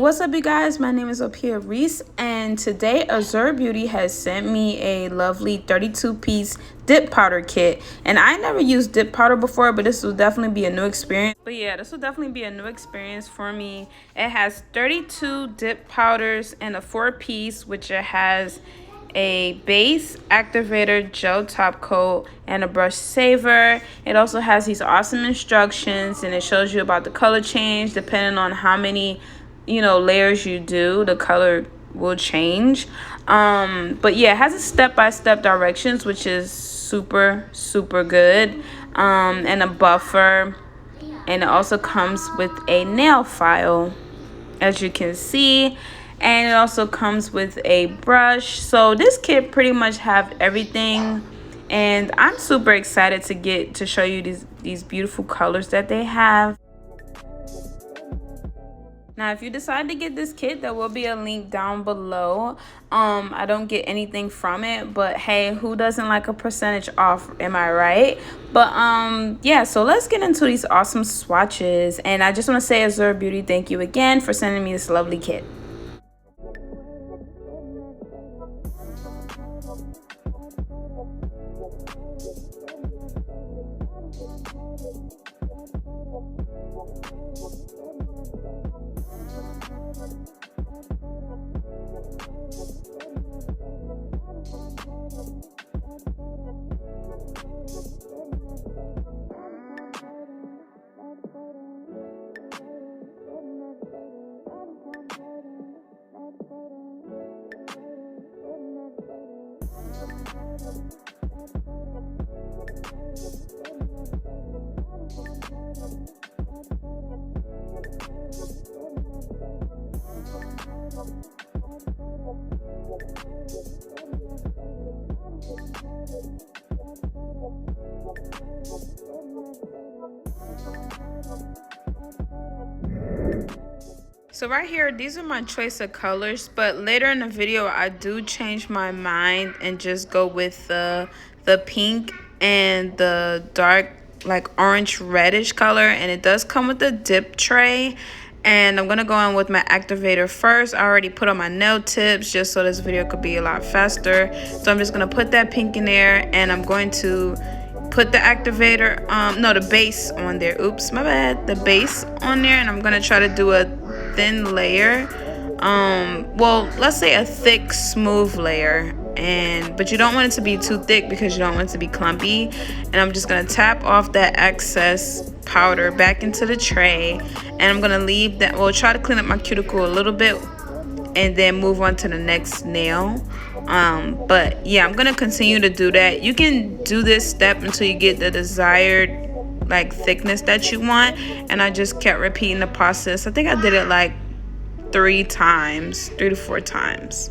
What's up, you guys? My name is Apia Reese, and today Azurebeauty has sent me a lovely 32-piece dip powder kit. And I never used dip powder before, but this will definitely be a new experience. This will definitely be a new experience for me. It has 32 dip powders and a 4-piece, which it has a base, activator, gel top coat, and a brush saver. It also has these awesome instructions, and it shows you about the color change depending on how many layers you do. The color will change. But yeah, it has a step-by-step directions, which is super good. And a buffer, and it also comes with a nail file, as you can see. And it also comes with a brush. So this kit pretty much have everything, and I'm super excited to show you these beautiful colors that they have. Now, if you decide to get this kit, there will be a link down below. I don't get anything from it, but hey, who doesn't like a percentage off? Am I right? But yeah, so let's get into these awesome swatches. And I just want to say, Azurebeauty, thank you again for sending me this lovely kit. So right here, these are my choice of colors, but later in the video I do change my mind and just go with the pink and the dark, like orange reddish color. And it does come with a dip tray, and I'm gonna go in with my activator first. I already put on my nail tips just so this video could be a lot faster. So I'm just gonna put that pink in there, and I'm going to put the activator, the base on there. Oops, my bad. The base on there, and I'm gonna try to do a thin layer. Well, let's say a thick, smooth layer. But you don't want it to be too thick because you don't want it to be clumpy. And I'm just gonna tap off that excess powder back into the tray, and I'm gonna leave that. Well, try to clean up my cuticle a little bit, and then move on to the next nail. But yeah, I'm gonna continue to do that. You can do this step until you get the desired like thickness that you want, and I just kept repeating the process. I think I did it like 3 to 4 times.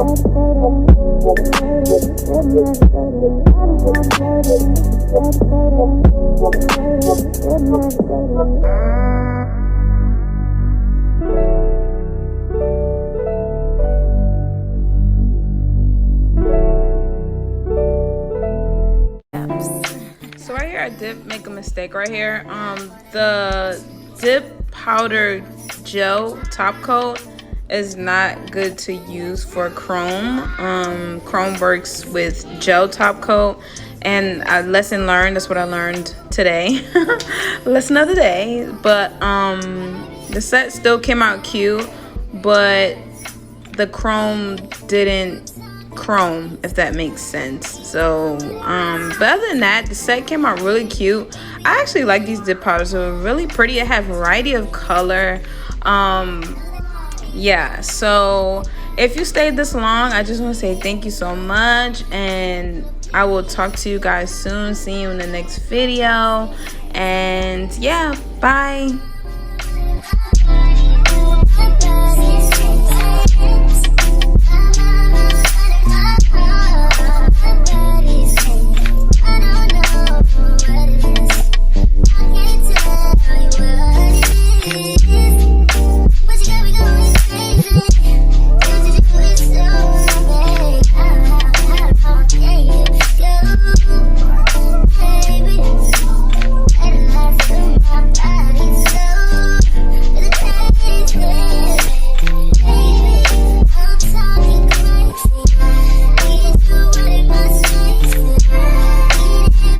So right here I did make a mistake right here. The dip powder gel top coat is not good to use for chrome. Chrome works with gel top coat, and a lesson learned. That's what I learned today. Lesson of the day. But the set still came out cute, but the chrome didn't chrome, if that makes sense. So but other than that, the set came out really cute. I actually like these dip powders. They're really pretty. They have a variety of color. Yeah, so if you stayed this long, I just want to say thank you so much, and I will talk to you guys soon. See you in the next video, and yeah, bye.